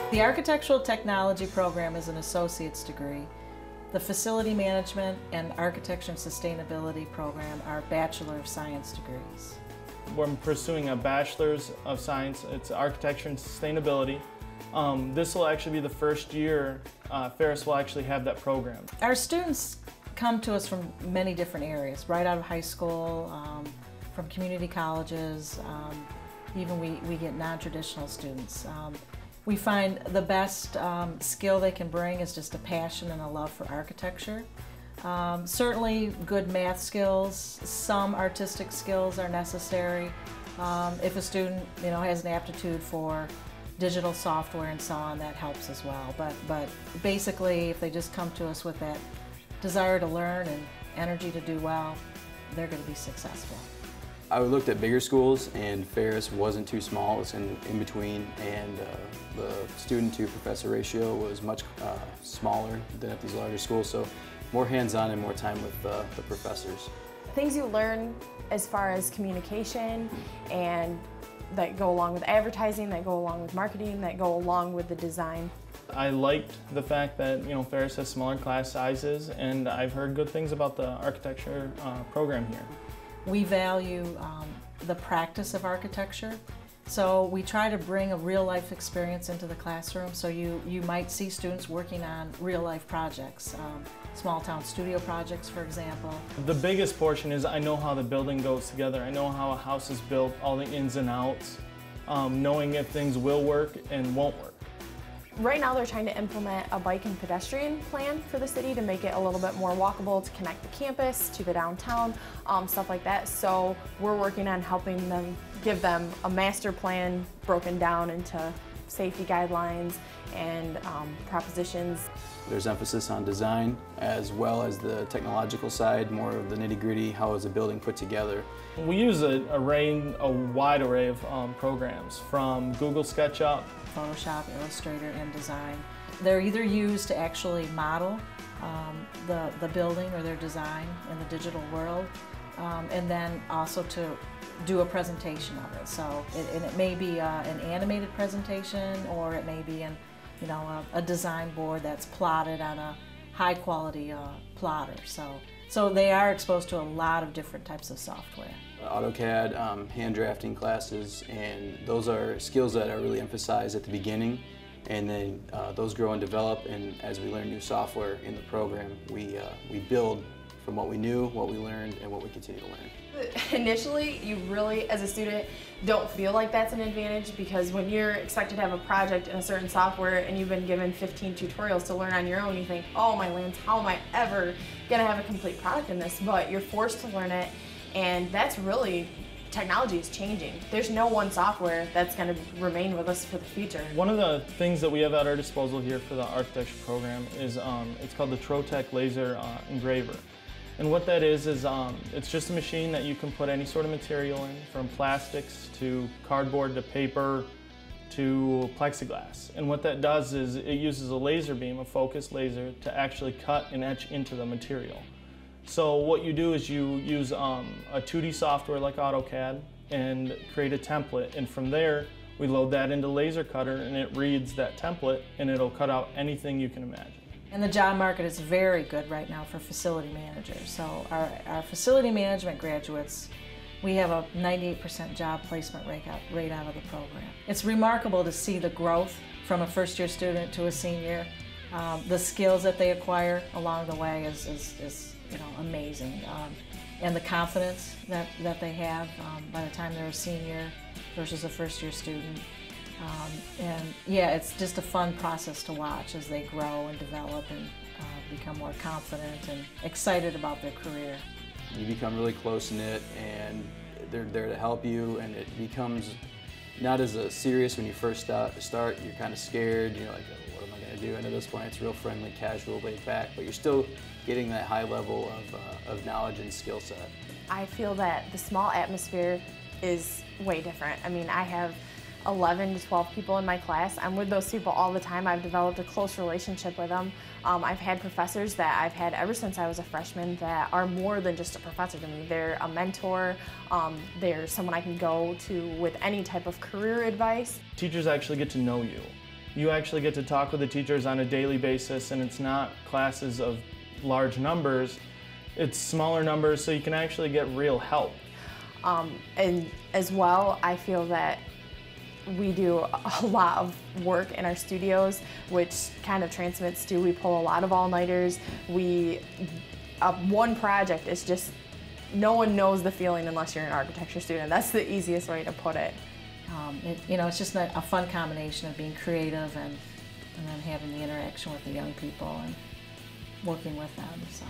The Architectural Technology program is an associate's degree. The Facility Management and Architecture and Sustainability program are Bachelor of Science degrees. We're pursuing a Bachelor's of Science. It's Architecture and Sustainability. This will actually be the first year Ferris will actually have that program. Our students come to us from many different areas, right out of high school, from community colleges, even we get non-traditional students. We find the best skill they can bring is just a passion and a love for architecture. Certainly good math skills, some artistic skills are necessary. If a student has an aptitude for digital software and so on, that helps as well. But basically, if they just come to us with that desire to learn and energy to do well, they're going to be successful. I looked at bigger schools, and Ferris wasn't too small. It was in between, and the student to professor ratio was much smaller than at these larger schools, so more hands-on and more time with the professors. Things you learn as far as communication and that go along with advertising, that go along with marketing, that go along with the design. I liked the fact that Ferris has smaller class sizes, and I've heard good things about the architecture program here. We value the practice of architecture, so we try to bring a real-life experience into the classroom. So you might see students working on real-life projects, small-town studio projects, for example. The biggest portion is I know how the building goes together. I know how a house is built, all the ins and outs, knowing if things will work and won't work. Right now they're trying to implement a bike and pedestrian plan for the city to make it a little bit more walkable, to connect the campus to the downtown, stuff like that. So we're working on helping them, give them a master plan broken down into safety guidelines and propositions. There's emphasis on design as well as the technological side, more of the nitty-gritty, how is a building put together. We use a wide array of programs, from Google SketchUp, Photoshop, Illustrator, and Design. They're either used to actually model the building or their design in the digital world, and then also to do a presentation of it. So it may be an animated presentation, or it may be a design board that's plotted on a high-quality plotter. So they are exposed to a lot of different types of software. AutoCAD, hand drafting classes, and those are skills that are really emphasized at the beginning, and then those grow and develop, and as we learn new software in the program, we build from what we knew, what we learned, and what we continue to learn. Initially, you really, as a student, don't feel like that's an advantage, because when you're expected to have a project in a certain software and you've been given 15 tutorials to learn on your own, you think, oh my lands, how am I ever going to have a complete product in this? But you're forced to learn it, and that's really, technology is changing. There's no one software that's going to remain with us for the future. One of the things that we have at our disposal here for the architecture program is it's called the Trotec Laser Engraver. And what that is it's just a machine that you can put any sort of material in, from plastics to cardboard to paper to plexiglass. And what that does is it uses a laser beam, a focused laser, to actually cut and etch into the material. So what you do is you use a 2D software like AutoCAD and create a template, and from there we load that into Laser Cutter, and it reads that template and it'll cut out anything you can imagine. And the job market is very good right now for facility managers. So our facility management graduates, we have a 98% job placement rate out of the program. It's remarkable to see the growth from a first-year student to a senior. The skills that they acquire along the way is amazing. And the confidence that they have by the time they're a senior versus a first-year student. And yeah, it's just a fun process to watch as they grow and develop and become more confident and excited about their career. You become really close-knit, and they're there to help you, and it becomes not as serious when you first start. You're kind of scared, you're like, oh, what am I going to do? And at this point it's real friendly, casual, laid back, but you're still getting that high level of knowledge and skill set. I feel that the small atmosphere is way different. I mean, I have 11 to 12 people in my class. I'm with those people all the time. I've developed a close relationship with them. I've had professors that I've had ever since I was a freshman that are more than just a professor to me. They're a mentor. They're someone I can go to with any type of career advice. Teachers actually get to know you. you actually get to talk with the teachers on a daily basis, and it's not classes of large numbers, it's smaller numbers, so you can actually get real help. And as well, I feel that we do a lot of work in our studios, which kind of transmits to, we pull a lot of all-nighters. One project is just, no one knows the feeling unless you're an architecture student. That's the easiest way to put it. It's just a fun combination of being creative and then having the interaction with the young people and working with them. So.